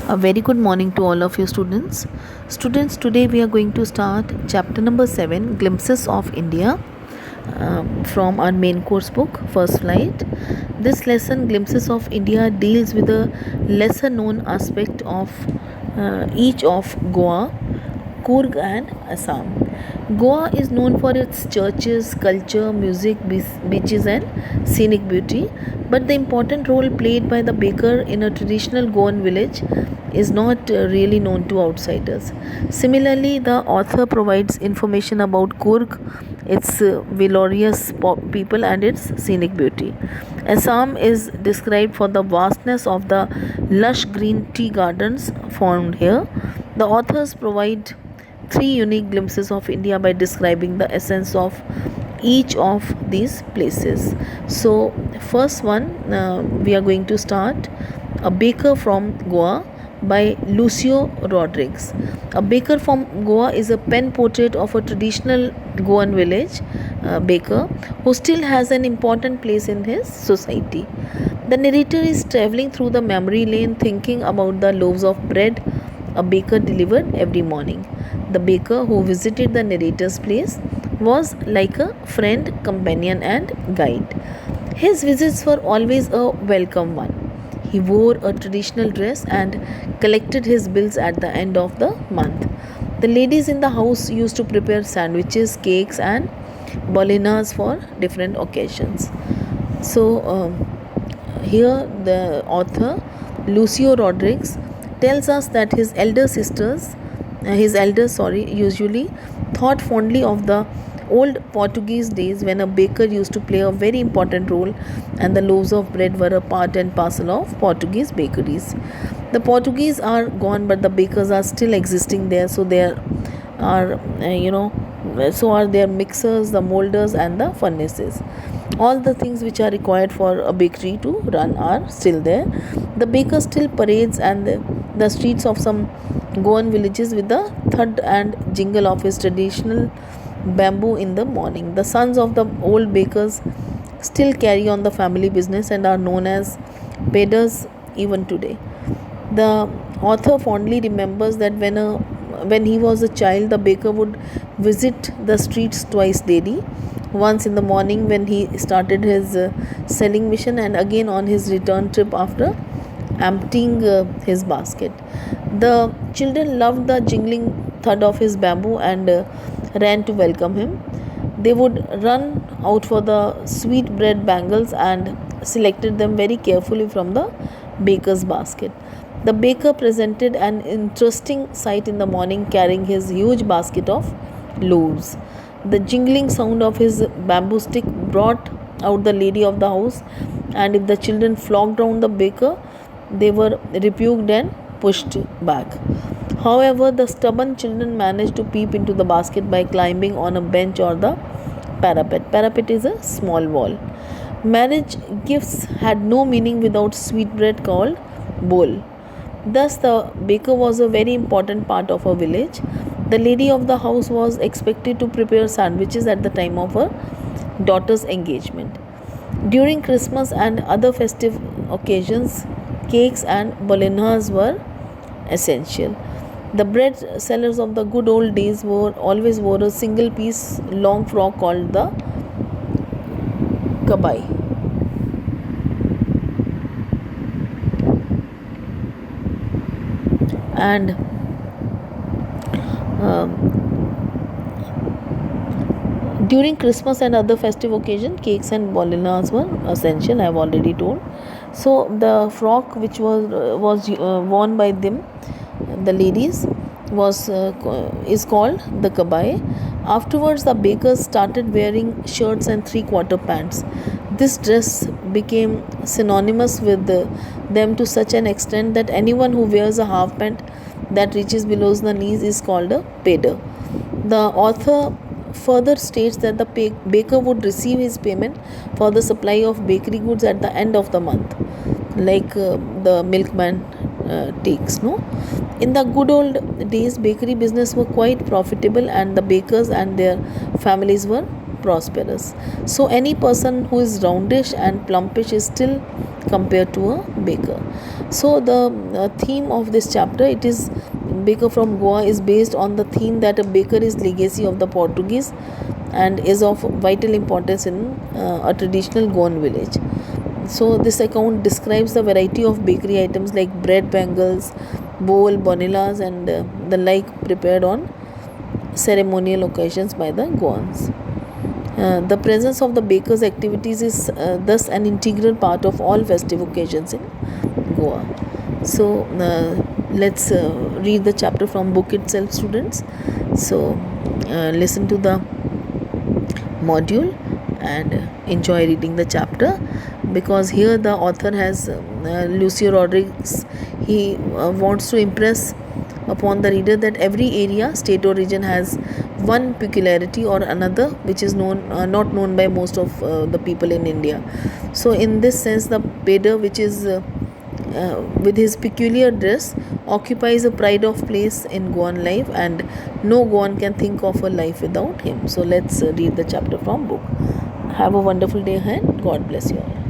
A very good morning to all of you students. Students, today we are going to start chapter number 7, Glimpses of India, from our main course book, First Flight. This lesson, Glimpses of India, deals with a lesser known aspect of each of Goa, Coorg and Assam. Goa is known for its churches, culture, music, beaches and scenic beauty, but the important role played by the baker in a traditional Goan village is not really known to outsiders. Similarly, the author provides information about Coorg, its valorous people and its scenic beauty. Assam is described for the vastness of the lush green tea gardens found here. The authors provide three unique glimpses of India by describing the essence of each of these places. So, first one, we are going to start A Baker from Goa by Lucio Rodriguez. A Baker from Goa is a pen portrait of a traditional Goan village baker who still has an important place in his society. The narrator is traveling through the memory lane thinking about the loaves of bread a baker delivered every morning. The baker who visited the narrator's place was like a friend, companion, and guide. His visits were always a welcome one. He wore a traditional dress and collected his bills at the end of the month. The ladies in the house used to prepare sandwiches, cakes, and bolinas for different occasions. So, here the author Lucio Rodriguez tells us that his elders, usually thought fondly of the old Portuguese days when a baker used to play a very important role and the loaves of bread were a part and parcel of Portuguese bakeries. The Portuguese are gone, but the bakers are still existing there. So there are, so are their mixers, the molders, and the furnaces. All the things which are required for a bakery to run are still there. The baker still parades and the streets of some Goan villages with the thud and jingle of his traditional bamboo in the morning. The sons of the old bakers still carry on the family business and are known as peders even today. The author fondly remembers that when he was a child, the baker would visit the streets twice daily, once in the morning when he started his selling mission, and again on his return trip after emptying his basket. The children loved the jingling thud of his bamboo and ran to welcome him. They would run out for the sweet bread bangles and selected them very carefully from the baker's basket. The baker presented an interesting sight in the morning carrying his huge basket of loaves. The jingling sound of his bamboo stick brought out the lady of the house, and if the children flocked round the baker, they were rebuked and pushed back. However, the stubborn children managed to peep into the basket by climbing on a bench or the parapet. Parapet is a small wall. Marriage gifts had no meaning without sweetbread called bol. Thus, the baker was a very important part of a village. The lady of the house was expected to prepare sandwiches at the time of her daughter's engagement. During Christmas and other festive occasions, cakes and bolinas were essential. The bread sellers of the good old days always wore a single piece long frock called the kabai. And during Christmas and other festive occasion, cakes and bolinas were essential. I have already told. So the frock which was worn by them, the ladies, is called the kabai. Afterwards, the bakers started wearing shirts and three-quarter pants. This dress became synonymous with them to such an extent that anyone who wears a half pant that reaches below the knees is called a peder. The author further states that the baker would receive his payment for the supply of bakery goods at the end of the month, like the milkman takes. No, in the good old days, bakery business were quite profitable, and the bakers and their families were prosperous. So, any person who is roundish and plumpish is still compared to a baker. So the theme of this chapter, it is Baker from Goa, is based on the theme that a baker is legacy of the Portuguese and is of vital importance in a traditional Goan village. So this account describes the variety of bakery items like bread, bangles, bowl, bonillas, and the like prepared on ceremonial occasions by the Goans. The presence of the baker's activities is thus an integral part of all festive occasions in Goa. So let's read the chapter from book itself, students. So listen to the module and enjoy reading the chapter, because here the author has Lucio Rodriguez. He wants to impress upon the reader that every area, state or region has one peculiarity or another which is not known by most of the people in India. So in this sense, the Beder, which is with his peculiar dress, occupies a pride of place in Goan life, and no Goan can think of a life without him. So let's read the chapter from book. Have a wonderful day ahead. God bless you all.